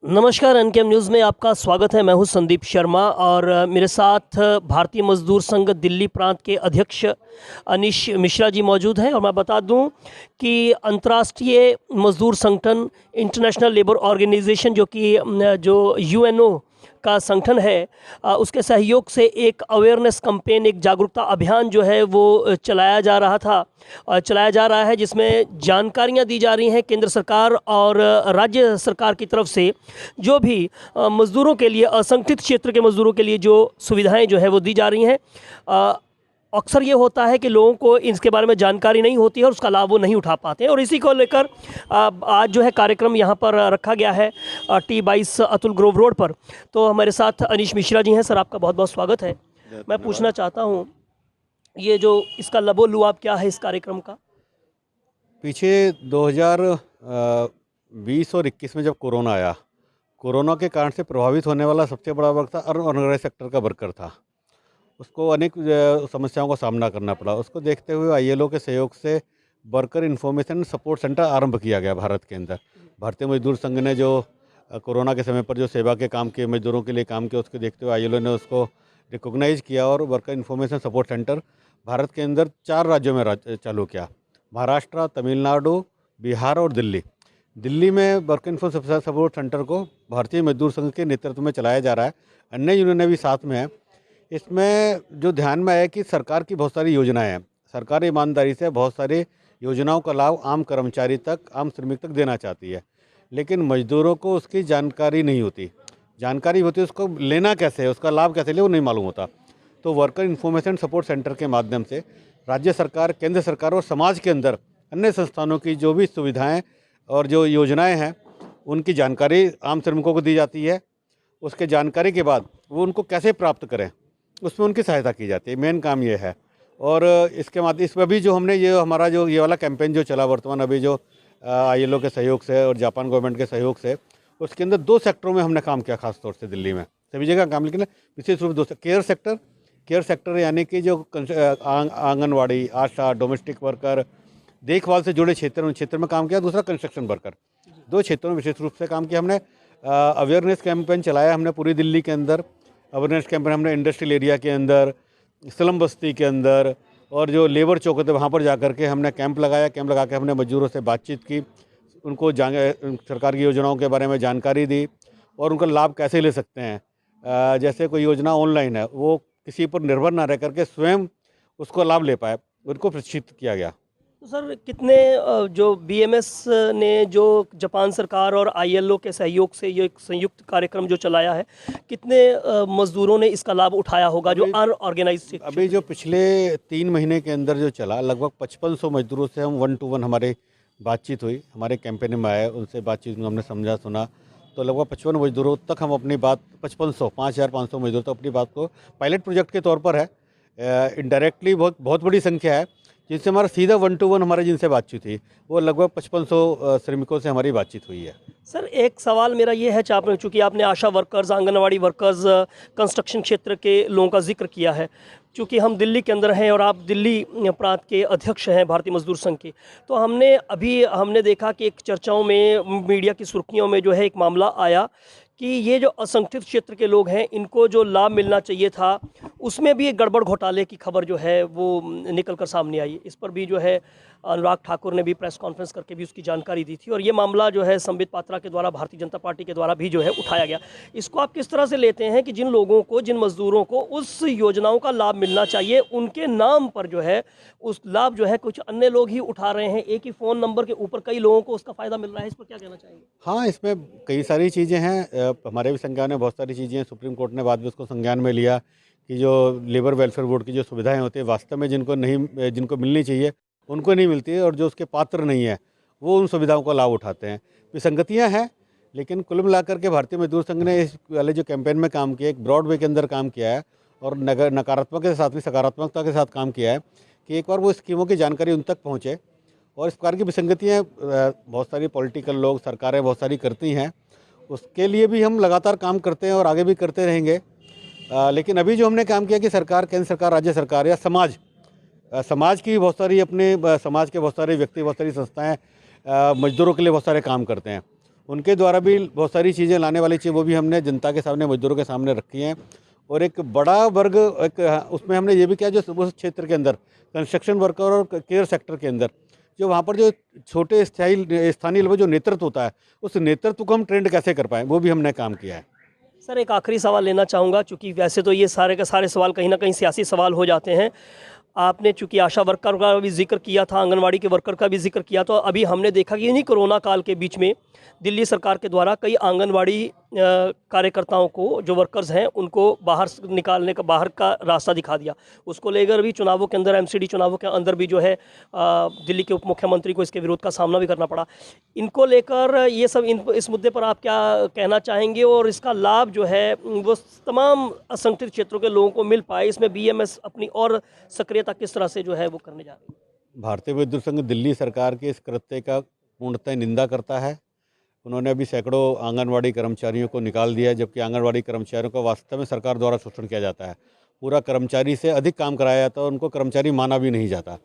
नमस्कार, एनकेएम न्यूज़ में आपका स्वागत है। मैं हूं संदीप शर्मा और मेरे साथ भारतीय मजदूर संघ दिल्ली प्रांत के अध्यक्ष अनीश मिश्रा जी मौजूद हैं। और मैं बता दूं कि अंतर्राष्ट्रीय मजदूर संगठन इंटरनेशनल लेबर ऑर्गेनाइजेशन जो यूएनओ का संगठन है, उसके सहयोग से एक अवेयरनेस कैंपेन, एक जागरूकता अभियान जो है वो चलाया जा रहा है, जिसमें जानकारियां दी जा रही हैं केंद्र सरकार और राज्य सरकार की तरफ से। जो भी मज़दूरों के लिए, असंगठित क्षेत्र के मज़दूरों के लिए जो सुविधाएं जो है वो दी जा रही हैं। अक्सर ये होता है कि लोगों को इसके बारे में जानकारी नहीं होती है और उसका लाभ वो नहीं उठा पाते हैं, और इसी को लेकर आज जो है कार्यक्रम यहाँ पर रखा गया है T22 अतुल ग्रोव रोड पर। तो हमारे साथ अनीश मिश्रा जी हैं। सर, आपका बहुत बहुत स्वागत है। मैं पूछना चाहता हूँ, ये जो इसका लबो-लुआब क्या है इस कार्यक्रम का? पीछे 2020 और 21 में जब कोरोना आया, कोरोना के कारण से प्रभावित होने वाला सबसे बड़ा वर्ग था अनऑर्गेनाइज सेक्टर का वर्कर था। उसको अनेक समस्याओं का सामना करना पड़ा। उसको देखते हुए आईएलओ के सहयोग से वर्कर इन्फॉर्मेशन सपोर्ट सेंटर आरंभ किया गया भारत के अंदर। भारतीय मजदूर संघ ने जो कोरोना के समय पर जो सेवा के काम किए, मजदूरों के लिए काम किया, उसको देखते हुए आईएलओ ने उसको रिकॉग्नाइज किया और worker information support centre Bharat के अंदर 4 राज्यों में चालू किया: महाराष्ट्र, तमिलनाडु, बिहार और दिल्ली। दिल्ली में वर्कर इन्फो सपोर्ट सेंटर को भारतीय मजदूर संघ के नेतृत्व में चलाया जा रहा है। अन्य यूनियनें भी साथ में हैं। इसमें जो ध्यान में आया कि सरकार की बहुत सारी योजनाएं हैं। सरकार ईमानदारी से बहुत सारी योजनाओं का लाभ आम कर्मचारी तक, आम श्रमिक तक देना चाहती है, लेकिन मजदूरों को उसकी जानकारी नहीं होती। जानकारी होती है, उसको लेना कैसे है, उसका लाभ कैसे ले, वो नहीं मालूम होता। तो वर्कर इन्फॉर्मेशन सपोर्ट सेंटर के माध्यम से राज्य सरकार, केंद्र सरकार और समाज के अंदर अन्य संस्थानों की जो भी सुविधाएं और जो योजनाएं हैं, उनकी जानकारी आम श्रमिकों को दी जाती है। उसके जानकारी के बाद वो उनको कैसे प्राप्त करें, उसमें उनकी सहायता की जाती है। मेन काम ये है। और इसके माध्यम इसमें भी जो हमने हमारा जो ये वाला कैंपेन जो चला वर्तमान, अभी जो आईएलओ के सहयोग से और जापान गवर्नमेंट के सहयोग से, उसके अंदर 2 सेक्टरों में हमने काम किया। खासतौर से दिल्ली में सभी जगह काम, लेकिन विशेष रूप से केयर सेक्टर यानी कि जो आंगनवाड़ी, आशा, डोमेस्टिक वर्कर, देखभाल से जुड़े क्षेत्र, उन क्षेत्र में काम किया। दूसरा कंस्ट्रक्शन वर्कर। 2 क्षेत्रों में विशेष रूप से काम किया हमने। अवेयरनेस कैंपेन चलाया हमने पूरी दिल्ली के अंदर। अवेयरनेस कैंपेन हमने इंडस्ट्रियल एरिया के अंदर, स्लम बस्ती के अंदर, और जो लेबर चौक थे वहाँ पर जाकर के हमने कैंप लगाया। कैंप लगा के हमने मजदूरों से बातचीत की, उनको सरकार की योजनाओं के बारे में जानकारी दी और उनका लाभ कैसे ले सकते हैं। जैसे कोई योजना ऑनलाइन है, वो किसी पर निर्भर ना रह करके स्वयं उसको लाभ ले पाए, उनको प्रशिक्षित किया गया। तो सर, कितने जो बीएमएस ने जो जापान सरकार और आईएलओ के सहयोग से ये एक संयुक्त कार्यक्रम जो चलाया है, कितने मजदूरों ने इसका लाभ उठाया होगा जो अनऑर्गेनाइज? अभी जो पिछले 3 महीने के अंदर जो चला, लगभग 5500 मजदूरों से हम 1 to 1 हमारे बातचीत हुई। हमारे कैंपेन में आए, उनसे बातचीत में हमने समझा सुना, तो लगभग 55 मजदूरों तक हम अपनी बात, 5500 मजदूरों तक अपनी बात को पायलट प्रोजेक्ट के तौर पर है। इनडायरेक्टली बहुत बड़ी संख्या है जिनसे हमारा सीधा 1 to 1 हमारे जिनसे बातचीत हुई, वो लगभग 5500 श्रमिकों से हमारी बातचीत हुई है। सर, एक सवाल मेरा ये है, चूँकि आपने आशा वर्कर्स, आंगनवाड़ी वर्कर्स, कंस्ट्रक्शन क्षेत्र के लोगों का जिक्र किया है, चूँकि हम दिल्ली के अंदर हैं और आप दिल्ली प्रांत के अध्यक्ष हैं भारतीय मजदूर संघ के, तो हमने देखा कि एक चर्चाओं में, मीडिया की सुर्खियों में जो है एक मामला आया कि ये जो असंगठित क्षेत्र के लोग हैं, इनको जो लाभ मिलना चाहिए था, उसमें भी एक गड़बड़ घोटाले की खबर जो है वो निकल कर सामने आई। इस पर भी जो है अनुराग ठाकुर ने भी प्रेस कॉन्फ्रेंस करके भी उसकी जानकारी दी थी, और ये मामला जो है संबित पात्रा के द्वारा, भारतीय जनता पार्टी के द्वारा भी जो है उठाया गया। इसको आप किस तरह से लेते हैं कि जिन लोगों को, जिन मजदूरों को उस योजनाओं का लाभ मिलना चाहिए, उनके नाम पर जो है उस लाभ जो है कुछ अन्य लोग ही उठा रहे हैं? एक ही फ़ोन नंबर के ऊपर कई लोगों को उसका फ़ायदा मिल रहा है। इस पर क्या कहना चाहेंगे? हाँ, इसमें कई सारी चीज़ें हैं। हमारे भी संज्ञान में बहुत सारी चीज़ें हैं। सुप्रीम कोर्ट ने बाद में उसको संज्ञान में लिया कि जो लेबर वेलफेयर बोर्ड की जो सुविधाएं होती है, वास्तव में जिनको मिलनी चाहिए उनको नहीं मिलती है, और जो उसके पात्र नहीं है वो उन सुविधाओं का लाभ उठाते हैं। विसंगतियाँ हैं, लेकिन कुल मिलाकर के भारतीय मजदूर संघ ने इस वाले जो कैंपेन में काम किया, एक ब्रॉड वे के अंदर काम किया है, और नकारात्मक के साथ भी सकारात्मकता के साथ काम किया है कि एक बार वो स्कीमों की जानकारी उन तक पहुँचे। और इस प्रकार की विसंगतियाँ बहुत सारी पॉलिटिकल लोग, सरकारें बहुत सारी करती हैं, उसके लिए भी हम लगातार काम करते हैं और आगे भी करते रहेंगे। लेकिन अभी जो हमने काम किया कि सरकार, केंद्र सरकार, राज्य सरकार या समाज की बहुत सारी, अपने समाज के बहुत सारे व्यक्ति, बहुत सारी संस्थाएं मजदूरों के लिए बहुत सारे काम करते हैं। उनके द्वारा भी बहुत सारी चीज़ें लाने वाली चीज़ वो भी हमने जनता के सामने, मजदूरों के सामने रखी हैं। और एक बड़ा वर्ग उसमें हमने ये भी किया जो उस क्षेत्र के अंदर कंस्ट्रक्शन वर्कर और केयर सेक्टर के अंदर जो वहाँ पर जो छोटे स्थानीय लेवल जो नेतृत्व होता है, उस नेतृत्व को हम ट्रेंड कैसे कर पाएँ, वो भी हमने काम किया है। सर एक आखिरी सवाल लेना चाहूँगा, चूँकि वैसे तो ये सारे के सारे सवाल कहीं ना कहीं सियासी सवाल हो जाते हैं। आपने चूँकि आशा वर्कर का भी जिक्र किया था, आंगनवाड़ी के वर्कर का भी जिक्र किया, तो अभी हमने देखा कि इन्हीं कोरोना काल के बीच में दिल्ली सरकार के द्वारा कई आंगनवाड़ी कार्यकर्ताओं को, जो वर्कर्स हैं, उनको बाहर निकालने का, बाहर का रास्ता दिखा दिया। उसको लेकर भी चुनावों के अंदर, एमसीडी चुनावों के अंदर भी जो है दिल्ली के उप मुख्यमंत्री को इसके विरोध का सामना भी करना पड़ा। इनको लेकर ये सब इस मुद्दे पर आप क्या कहना चाहेंगे, और इसका लाभ जो है वो तमाम असंगठित क्षेत्रों के लोगों को मिल पाए, इसमें बीएमएस अपनी और सक्रियता किस तरह से जो है वो करने जा रही है? भारतीय मजदूर संघ दिल्ली सरकार के इस कृत्य का पूर्णतः निंदा करता है। उन्होंने अभी सैकड़ों आंगनवाड़ी कर्मचारियों को निकाल दिया है, जबकि आंगनवाड़ी कर्मचारियों का वास्तव में सरकार द्वारा शोषण किया जाता है। पूरा कर्मचारी से अधिक काम कराया जाता है और उनको कर्मचारी माना भी नहीं जाता।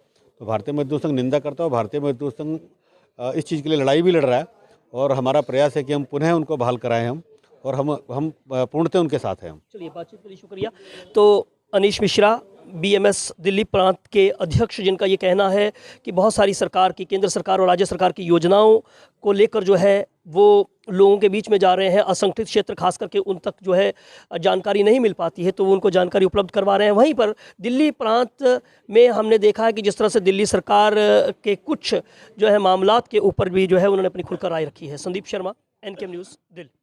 तो भारतीय मजदूर संघ निंदा करता है और भारतीय मजदूर संघ इस चीज़ के लिए लड़ाई भी लड़ रहा है और हमारा प्रयास है कि हम पुनः उनको बहाल कराएं हम, और हम पूर्णतः उनके साथ हैं हम। चलिए, बातचीत के लिए शुक्रिया। तो अनीश मिश्रा, बीएमएस दिल्ली प्रांत के अध्यक्ष, जिनका ये कहना है कि बहुत सारी सरकार की, केंद्र सरकार और राज्य सरकार की योजनाओं को लेकर जो है वो लोगों के बीच में जा रहे हैं, असंगठित क्षेत्र खास करके उन तक जो है जानकारी नहीं मिल पाती है, तो वो उनको जानकारी उपलब्ध करवा रहे हैं। वहीं पर दिल्ली प्रांत में हमने देखा है कि जिस तरह से दिल्ली सरकार के कुछ जो है मामलात के ऊपर भी जो है उन्होंने अपनी खुलकर राय रखी है। संदीप शर्मा, एनकेएम न्यूज़, दिल्ली।